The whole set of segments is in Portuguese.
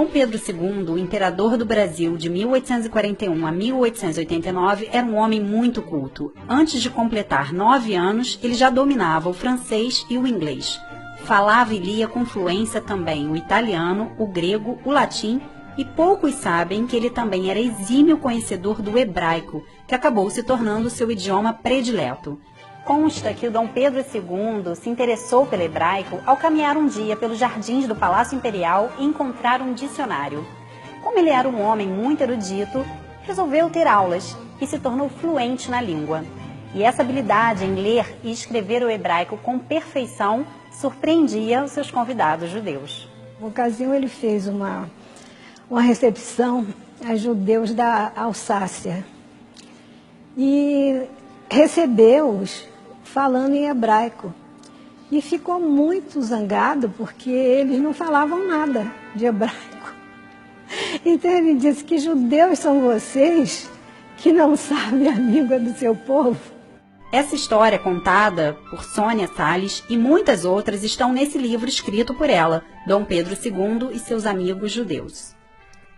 Dom Pedro II, o imperador do Brasil de 1841 a 1889, era um homem muito culto. Antes de completar 9 anos, ele já dominava o francês e o inglês. Falava e lia com fluência também o italiano, o grego, o latim, e poucos sabem que ele também era exímio conhecedor do hebraico, que acabou se tornando seu idioma predileto. Consta que o Dom Pedro II se interessou pelo hebraico ao caminhar um dia pelos jardins do Palácio Imperial e encontrar um dicionário. Como ele era um homem muito erudito, resolveu ter aulas e se tornou fluente na língua. E essa habilidade em ler e escrever o hebraico com perfeição surpreendia os seus convidados judeus. Na ocasião, ele fez uma recepção a judeus da Alsácia e recebeu-os falando em hebraico. E ficou muito zangado porque eles não falavam nada de hebraico. Então ele disse: que judeus são vocês que não sabem a língua do seu povo? Essa história contada por Sônia Salles e muitas outras estão nesse livro escrito por ela, Dom Pedro II e seus amigos judeus.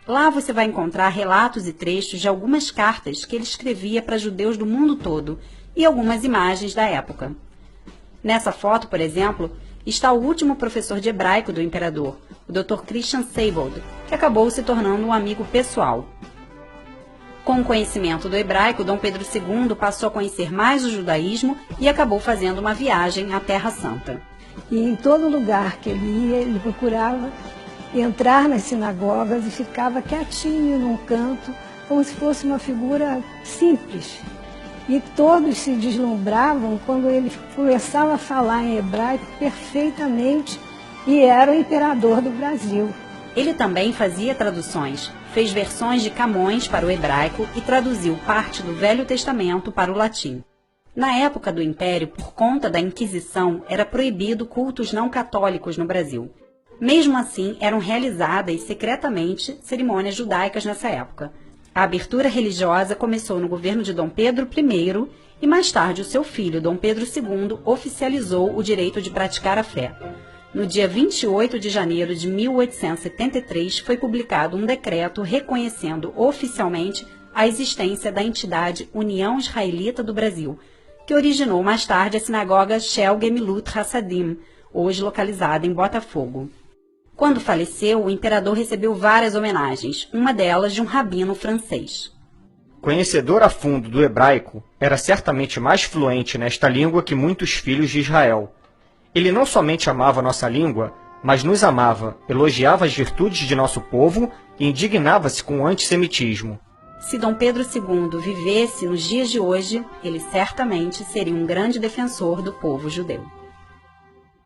Lá você vai encontrar relatos e trechos de algumas cartas que ele escrevia para judeus do mundo todo e algumas imagens da época. Nessa foto, por exemplo, está o último professor de hebraico do imperador, o Dr. Christian Seibold, que acabou se tornando um amigo pessoal. Com o conhecimento do hebraico, Dom Pedro II passou a conhecer mais o judaísmo e acabou fazendo uma viagem à Terra Santa. E em todo lugar que ele ia, ele procurava entrar nas sinagogas e ficava quietinho num canto, como se fosse uma figura simples. E todos se deslumbravam quando ele começava a falar em hebraico perfeitamente e era o imperador do Brasil. Ele também fazia traduções, fez versões de Camões para o hebraico e traduziu parte do Velho Testamento para o latim. Na época do Império, por conta da Inquisição, era proibido cultos não católicos no Brasil. Mesmo assim, eram realizadas secretamente cerimônias judaicas nessa época. A abertura religiosa começou no governo de Dom Pedro I e mais tarde o seu filho, Dom Pedro II, oficializou o direito de praticar a fé. No dia 28 de janeiro de 1873 foi publicado um decreto reconhecendo oficialmente a existência da entidade União Israelita do Brasil, que originou mais tarde a sinagoga Shel Gemilut Hasadim, hoje localizada em Botafogo. Quando faleceu, o imperador recebeu várias homenagens, uma delas de um rabino francês. Conhecedor a fundo do hebraico, era certamente mais fluente nesta língua que muitos filhos de Israel. Ele não somente amava nossa língua, mas nos amava, elogiava as virtudes de nosso povo e indignava-se com o antissemitismo. Se Dom Pedro II vivesse nos dias de hoje, ele certamente seria um grande defensor do povo judeu.